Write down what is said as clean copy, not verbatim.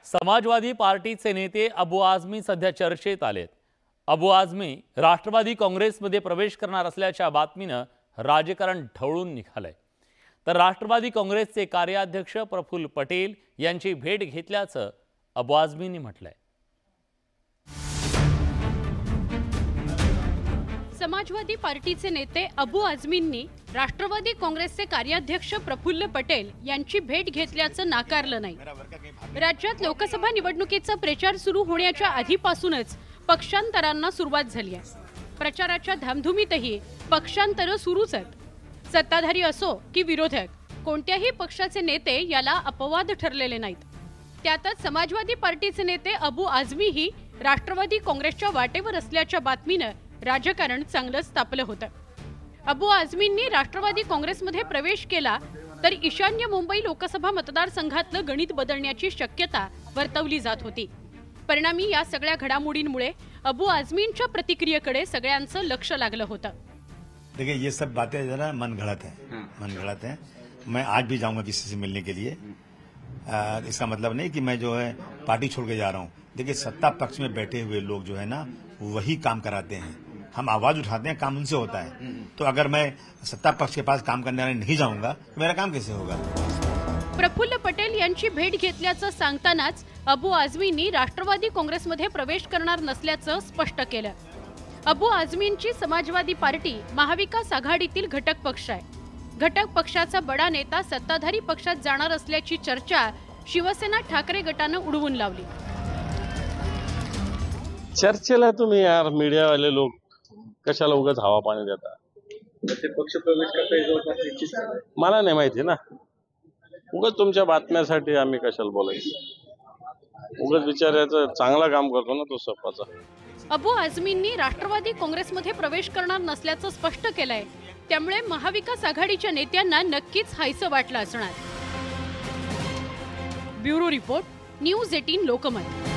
समाजवादी पार्टीचे नेते अबू आझमी सध्या चर्चेत आलेत। अबू आझमी राष्ट्रवादी काँग्रेसमध्ये प्रवेश करणार असल्याच्या बातमीनं राजकारण ढवळून निघालंय। तर राष्ट्रवादी काँग्रेसचे कार्याध्यक्ष प्रफुल्ल पटेल यांची भेट घेतल्याचं अबू आझमींनी म्हटलंय। समाजवादी पार्टीचे नेते अबू आझमींनी राष्ट्रवादी काँग्रेसचे कार्याध्यक्ष प्रफुल्ल पटेल यांची भेट घेतल्याचं नाकारलं नाही। राज्यात लोकसभा निवडणुकीचा प्रचार सुरू होण्याच्या आधीपासूनच पक्षांतरांना सुरुवात झाली आहे। प्रचाराच्या धामधुमीतही पक्षांतर सुरूच आहेत। सत्ताधारी असो की विरोधक, कोणत्याही पक्षाचे नेते याला अपवाद ठरलेले नाहीत। त्यातच समाजवादी पार्टीचे नेते अबू आझमीही राष्ट्रवादी काँग्रेसच्या वाटेवर असल्याच्या बातमीनं राजकारण चांगलंच तापलं होतं। अबू आझमींनी राष्ट्रवादी काँग्रेसमध्ये प्रवेश केला तर ईशान्य मुंबई लोकसभा मतदारसंघातलं गणित बदलण्याची शक्यता वर्तवली जात होती। परिणामी या सगळ्या घडामोडींमुळे अबू आझमींच्या प्रतिक्रियेकडे सगळ्यांचं लक्ष लागलं होतं। देखिए, ये सब बातें जरा मन गढ़त है। मैं आज भी जाऊंगा किसी से मिलने के लिए। इसका मतलब नहीं कि मैं जो है पार्टी छोड़ के जा रहा हूँ। देखिए, सत्ता पक्ष में बैठे हुए लोग जो है ना वही काम कराते हैं। हम आवाज उठाते हैं, काम उनसे होता है। तो अगर मैं सत्ता पक्ष के पास काम करने नहीं जाऊंगा तो मेरा काम कैसे होगा। प्रफुल्ल पटेल यांची भेट घेतल्याचं सांगतानाच अबू आझमींनी राष्ट्रवादी काँग्रेसमध्ये प्रवेश करणार नसल्याचं स्पष्ट केलं। अबू आझमींची समाजवादी पार्टी महाविकास आघाडीतील घटक पक्ष आहे। घटक पक्षाचा बडा नेता सत्ताधारी पक्षात जाणार असल्याची चर्चा शिवसेना ठाकरे गटानं उडवून लावली। चर्चेला तुम्ही यार मीडियावाले लोक कशाला उगाच हवा पाणी देता? ते पक्ष प्रवेश करता मला नाही माहिती ना। उगाच तुमच्या बातम्यासाठी आम्ही कशाला बोलायचं? उगाच विचारायचं, चांगला काम करतो ना तो सपाचा। अबू आझमींनी राष्ट्रवादी काँग्रेसमध्ये प्रवेश करणार नसल्याचं स्पष्ट केलंय। त्यामुळे महाविकास आघाडीच्या नेत्यांना नक्कीच हायसं वाटलं असणार। Bureau report, news 18 Lokmat.